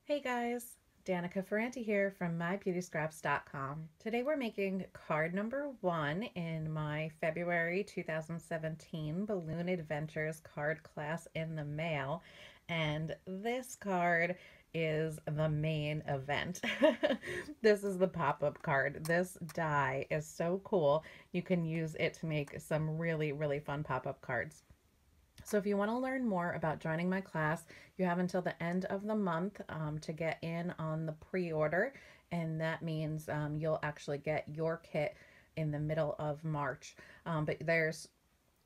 Hey guys, Danica Ferrante here from beautyscraps.com. Today we're making card number 1 in my February 2017 Balloon Adventures card class in the mail. And this card is the main event. This is the pop-up card. This die is so cool. You can use it to make some really fun pop-up cards. So if you want to learn more about joining my class, you have until the end of the month to get in on the pre-order, and that means you'll actually get your kit in the middle of March. But there's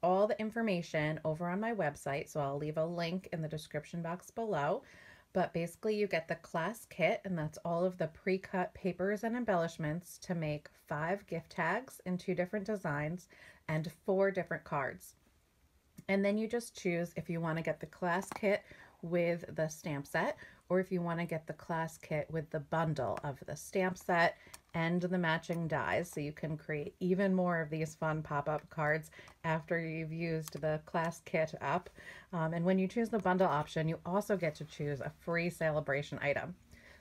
all the information over on my website, so I'll leave a link in the description box below. But basically you get the class kit, and that's all of the pre-cut papers and embellishments to make 5 gift tags in 2 different designs and 4 different cards. And then you just choose if you want to get the class kit with the stamp set, or if you want to get the class kit with the bundle of the stamp set and the matching dies, so you can create even more of these fun pop-up cards after you've used the class kit up. And when you choose the bundle option, you also get to choose a free Sale-A-Bration item.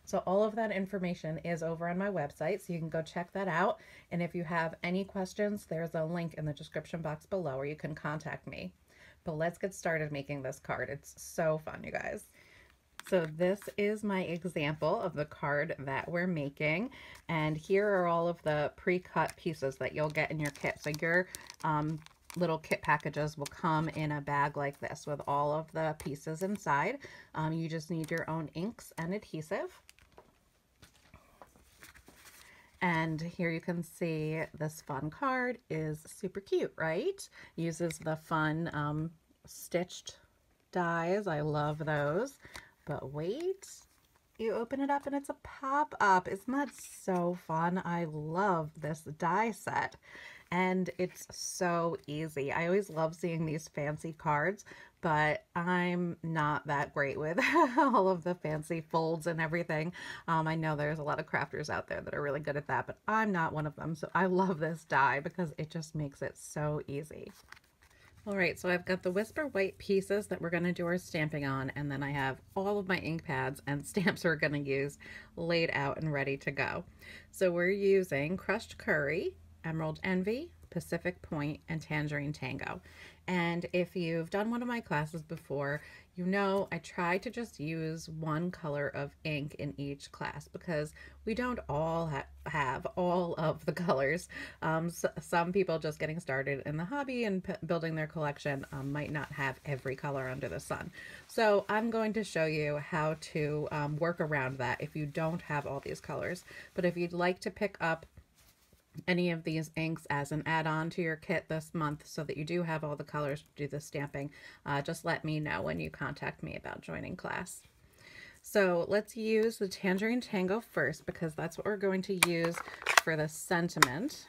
So all of that information is over on my website, so you can go check that out. And if you have any questions, there's a link in the description box below where you can contact me. But let's get started making this card. It's so fun, you guys. So this is my example of the card that we're making. And here are all of the pre-cut pieces that you'll get in your kit. So your little kit packages will come in a bag like this with all of the pieces inside. You just need your own inks and adhesive. And here you can see this fun card is super cute, right? Uses the fun stitched dies. I love those. But wait, you open it up and it's a pop-up. Isn't that so fun? I love this die set. And it's so easy. I always love seeing these fancy cards, but I'm not that great with all of the fancy folds and everything. I know there's a lot of crafters out there that are really good at that, but I'm not one of them. So I love this die because it just makes it so easy. All right, so I've got the Whisper White pieces that we're going to do our stamping on, and then I have all of my ink pads and stamps we're going to use laid out and ready to go. So we're using Crushed Curry, Emerald Envy, Pacific Point, and Tangerine Tango. And if you've done one of my classes before, you know I try to just use one color of ink in each class because we don't all have all of the colors. Some people just getting started in the hobby and building their collection might not have every color under the sun. So I'm going to show you how to work around that if you don't have all these colors. But if you'd like to pick up any of these inks as an add-on to your kit this month so that you do have all the colors to do the stamping, just let me know when you contact me about joining class. So let's use the Tangerine Tango first because that's what we're going to use for the sentiment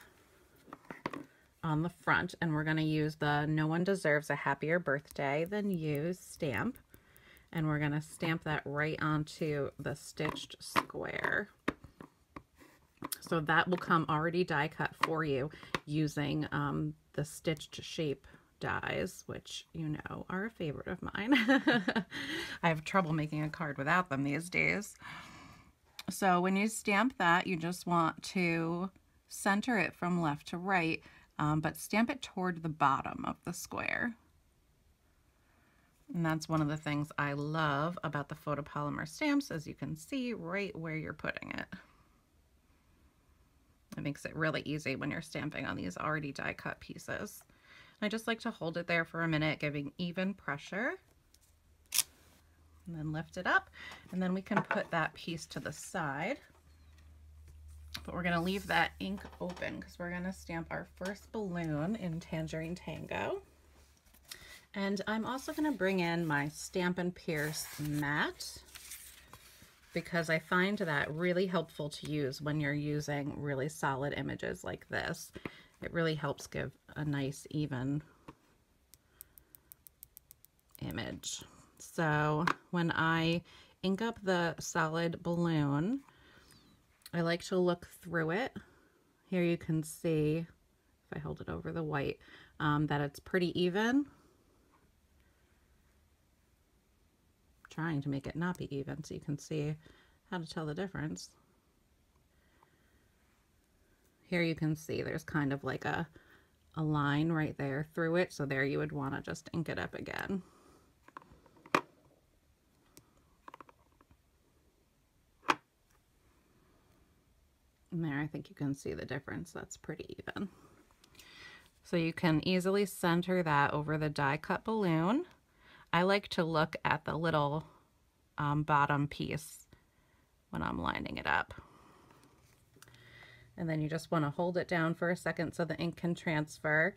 on the front, and we're going to use the "No one deserves a happier birthday than you" stamp, and we're going to stamp that right onto the stitched square. So that will come already die cut for you using the stitched shape dies, which you know are a favorite of mine. I have trouble making a card without them these days. So when you stamp that, you just want to center it from left to right, but stamp it toward the bottom of the square. And that's one of the things I love about the photopolymer stamps, as you can see right where you're putting it. It makes it really easy when you're stamping on these already die cut pieces. I just like to hold it there for a minute, giving even pressure, and then lift it up, and then we can put that piece to the side. But we're going to leave that ink open because we're going to stamp our first balloon in Tangerine Tango. And I'm also going to bring in my Stampin' Pierce mat, because I find that really helpful to use when you're using really solid images like this. It really helps give a nice even image. So when I ink up the solid balloon, I like to look through it. Here you can see, if I hold it over the white, that it's pretty even. trying to make it not be even so you can see how to tell the difference. Here you can see there's kind of like a line right there through it, so there you would want to just ink it up again. And there, I think you can see the difference. That's pretty even. So you can easily center that over the die cut balloon. I like to look at the little bottom piece when I'm lining it up. And then you just want to hold it down for a second so the ink can transfer.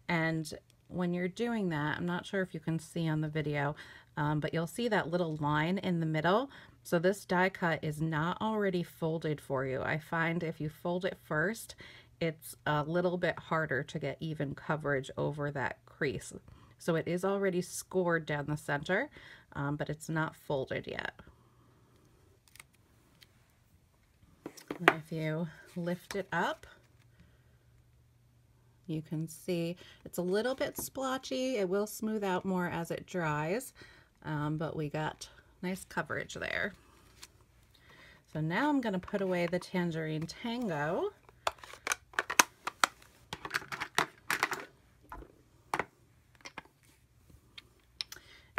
And when you're doing that, I'm not sure if you can see on the video, but you'll see that little line in the middle. So this die cut is not already folded for you. I find if you fold it first, it's a little bit harder to get even coverage over that crease. So it is already scored down the center, but it's not folded yet. And if you lift it up, you can see it's a little bit splotchy. It will smooth out more as it dries, but we got nice coverage there. So now I'm going to put away the Tangerine Tango.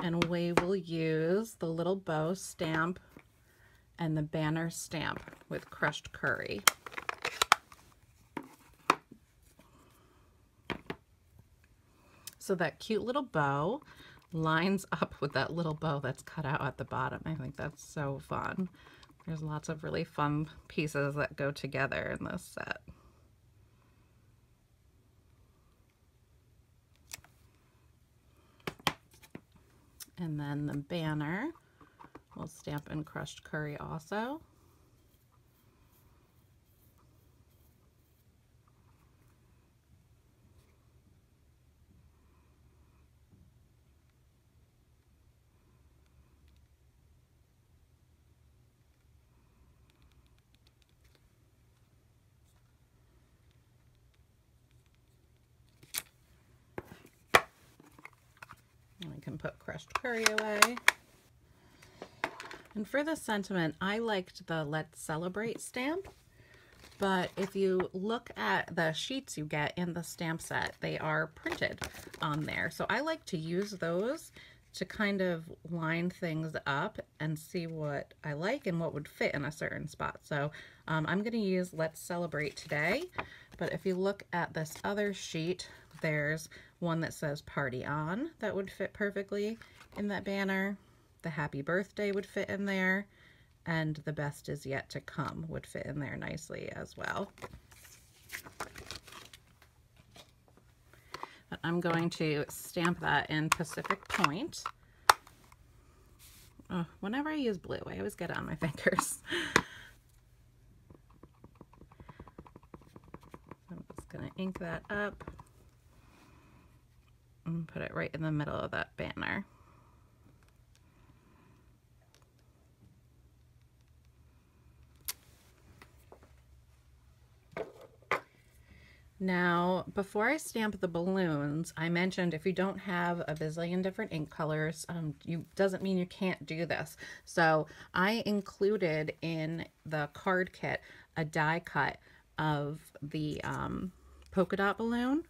And we will use the little bow stamp and the banner stamp with crushed curry. So that cute little bow lines up with that little bow that's cut out at the bottom. I think that's so fun. There's lots of really fun pieces that go together in this set. And then the banner, we'll stamp in crushed curry also. And we can put crushed curry away. And for the sentiment, I liked the Let's Celebrate stamp, but if you look at the sheets you get in the stamp set, they are printed on there. So I like to use those to kind of line things up and see what I like and what would fit in a certain spot. So I'm going to use Let's Celebrate today, but if you look at this other sheet, there's one that says Party On that would fit perfectly in that banner. The Happy Birthday would fit in there, and The Best Is Yet to Come would fit in there nicely as well. But I'm going to stamp that in Pacific Point. Oh, whenever I use blue, I always get it on my fingers. I'm just going to ink that up and put it right in the middle of that banner. Now, before I stamp the balloons, I mentioned if you don't have a bazillion different ink colors, doesn't mean you can't do this. So I included in the card kit a die cut of the polka dot balloon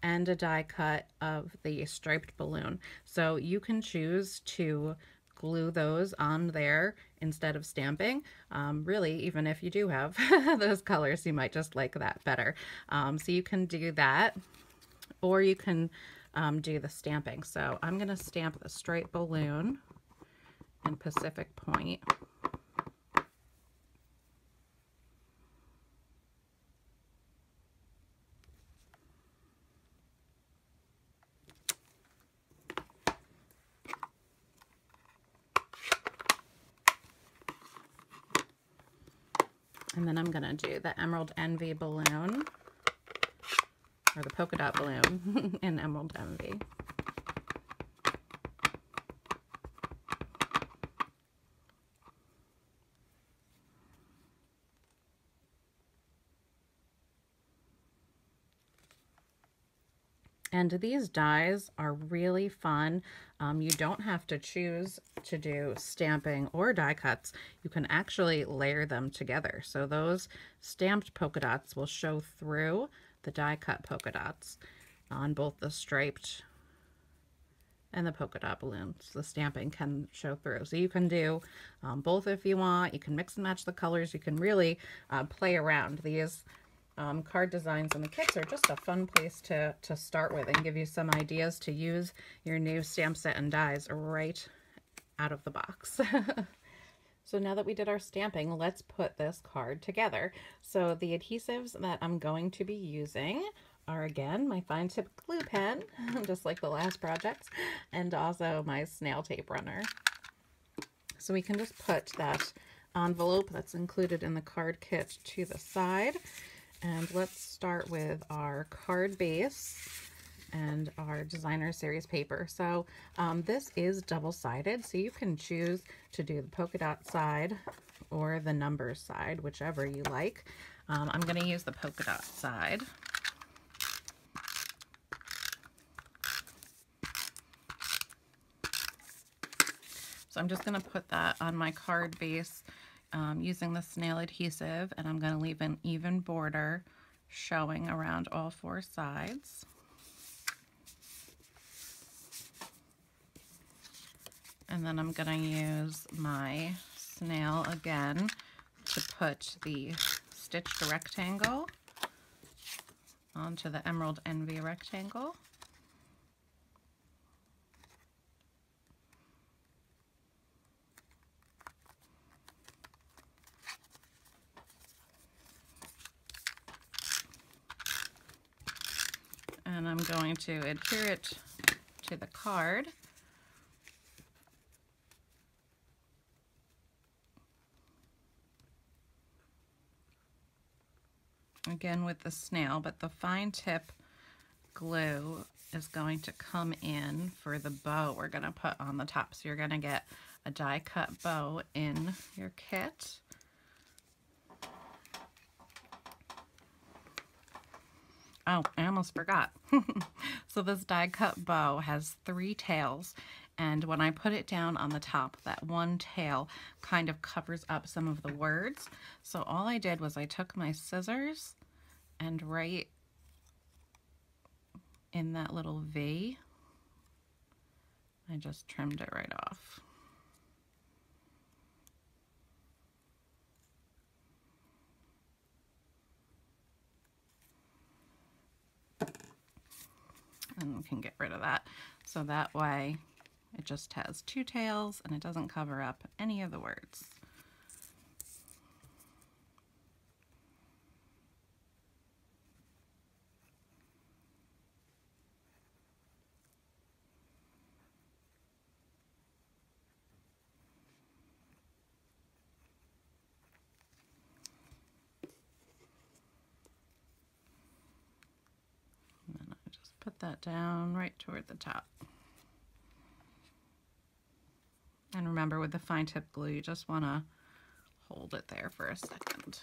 and a die cut of the striped balloon. So you can choose to glue those on there instead of stamping. Really, even if you do have those colors, you might just like that better. So you can do that, or you can do the stamping. So I'm going to stamp the striped balloon in Pacific Point. And then I'm going to do the Emerald Envy balloon, or the polka dot balloon in Emerald Envy. And these dies are really fun. You don't have to choose to do stamping or die cuts. You can actually layer them together. So those stamped polka dots will show through the die cut polka dots on both the striped and the polka dot balloons. The stamping can show through. So you can do both if you want. You can mix and match the colors. You can really play around. These card designs and the kits are just a fun place to start with and give you some ideas to use your new stamp set and dies right out of the box. So now that we did our stamping, let's put this card together. So the adhesives that I'm going to be using are, again, my fine tip glue pen, just like the last projects, and also my snail tape runner. So we can just put that envelope that's included in the card kit to the side. And let's start with our card base and our designer series paper. So this is double-sided, so you can choose to do the polka dot side or the numbers side, whichever you like. I'm going to use the polka dot side. So I'm just going to put that on my card base using the snail adhesive, and I'm going to leave an even border showing around all four sides. And then I'm going to use my snail again to put the stitched rectangle onto the Emerald Envy rectangle. And I'm going to adhere it to the card. Again with the snail, but the fine tip glue is going to come in for the bow we're going to put on the top. So you're going to get a die cut bow in your kit. Oh, I almost forgot. So this die cut bow has 3 tails, and when I put it down on the top, that one tail kind of covers up some of the words. So all I did was I took my scissors and right in that little V, I just trimmed it right off. And we can get rid of that. So that way it just has 2 tails and it doesn't cover up any of the words. Put that down right toward the top. And remember, with the fine tip glue, you just want to hold it there for a second.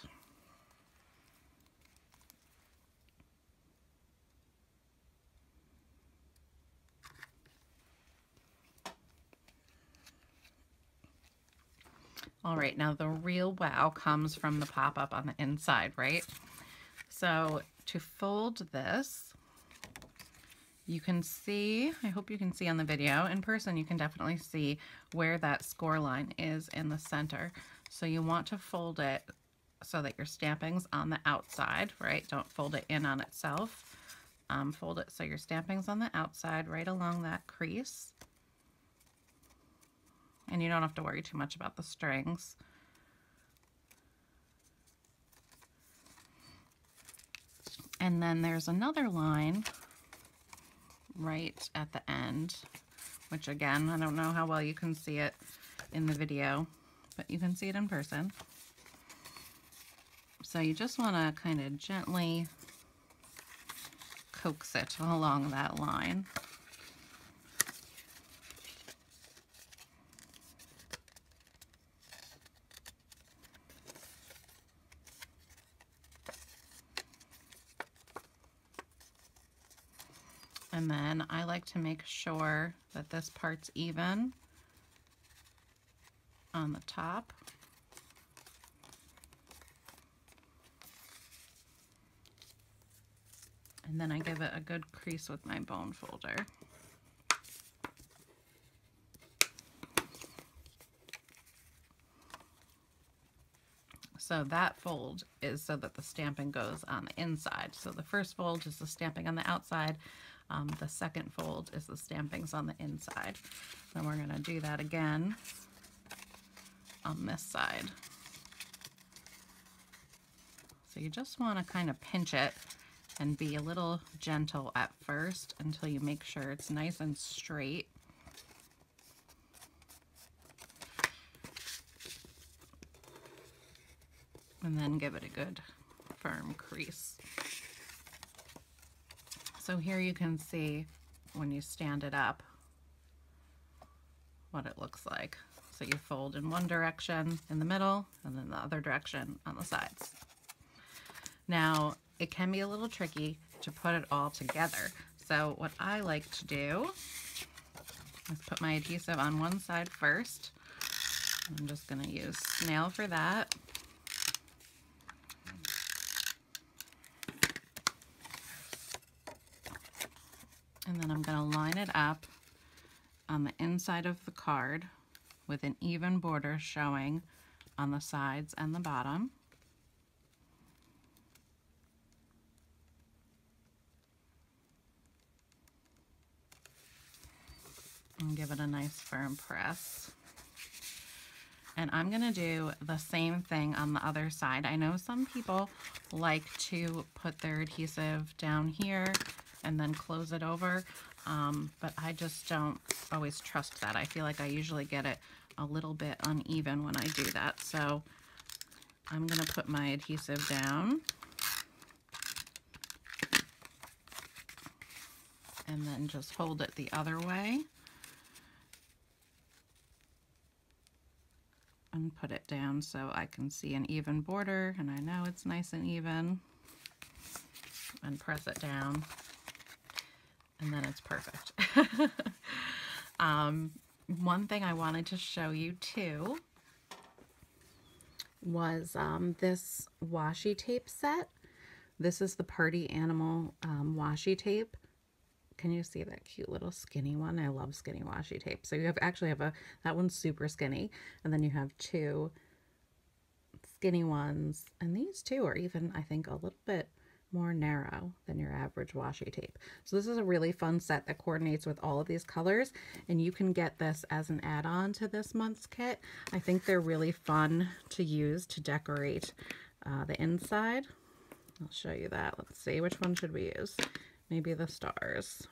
All right, now the real wow comes from the pop-up on the inside, right? So to fold this, you can see, I hope you can see on the video, in person you can definitely see where that score line is in the center. So you want to fold it so that your stamping's on the outside, right? Don't fold it in on itself. Fold it so your stamping's on the outside, right along that crease. And you don't have to worry too much about the strings. And then there's another line right at the end, which again, I don't know how well you can see it in the video, but you can see it in person. So you just want to kind of gently coax it along that line. And then I like to make sure that this part's even on the top. And then I give it a good crease with my bone folder. So that fold is so that the stamping goes on the inside. So the first fold is the stamping on the outside. The second fold is the stampings on the inside. Then we're going to do that again on this side. So you just want to kind of pinch it and be a little gentle at first until you make sure it's nice and straight. And then give it a good firm crease. So here you can see when you stand it up what it looks like. So you fold in one direction in the middle and then the other direction on the sides. Now it can be a little tricky to put it all together. So what I like to do is put my adhesive on one side first. I'm just going to use snail for that. And then I'm going to line it up on the inside of the card with an even border showing on the sides and the bottom. And give it a nice firm press. And I'm going to do the same thing on the other side. I know some people like to put their adhesive down here and then close it over, but I just don't always trust that. I feel like I usually get it a little bit uneven when I do that. So I'm going to put my adhesive down and then just hold it the other way and put it down so I can see an even border and I know it's nice and even, and press it down. And then it's perfect. One thing I wanted to show you too was this washi tape set. This is the Party Animal washi tape. Can you see that cute little skinny one? I love skinny washi tape. So you actually have that one's super skinny, and then you have two skinny ones, and these two are even, I think, a little bit more narrow than your average washi tape. So this is a really fun set that coordinates with all of these colors, and you can get this as an add-on to this month's kit. I think they're really fun to use to decorate the inside. I'll show you that. Let's see, which one should we use? Maybe the stars.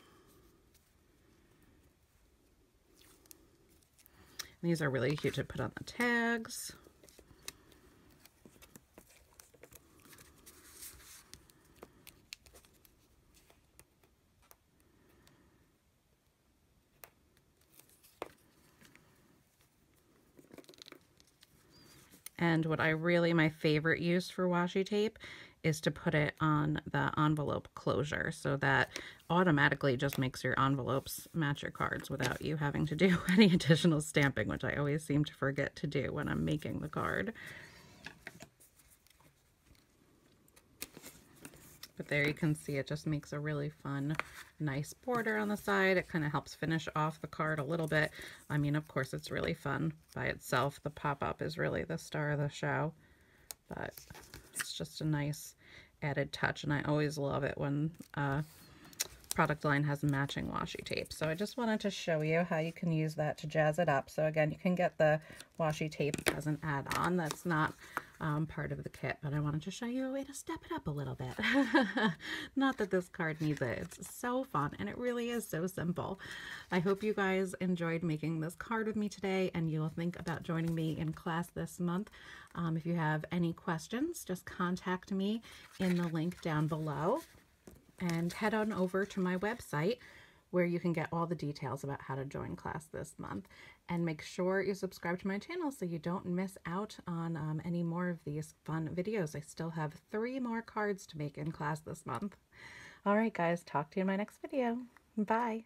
These are really cute to put on the tags. And what my favorite use for washi tape is to put it on the envelope closure, so that automatically just makes your envelopes match your cards without you having to do any additional stamping, which I always seem to forget to do when I'm making the card. But there you can see it just makes a really fun, nice border on the side. It kind of helps finish off the card a little bit. I mean, of course, it's really fun by itself. The pop-up is really the star of the show, but it's just a nice added touch, and I always love it when product line has matching washi tape. So I just wanted to show you how you can use that to jazz it up. So again, you can get the washi tape as an add-on. That's not part of the kit, but I wanted to show you a way to step it up a little bit. Not that this card needs it. It's so fun, and it really is so simple. I hope you guys enjoyed making this card with me today, and you'll think about joining me in class this month. If you have any questions, just contact me in the link down below, and head on over to my website where you can get all the details about how to join class this month. And make sure you subscribe to my channel so you don't miss out on any more of these fun videos. I still have 3 more cards to make in class this month. All right, guys, talk to you in my next video. Bye.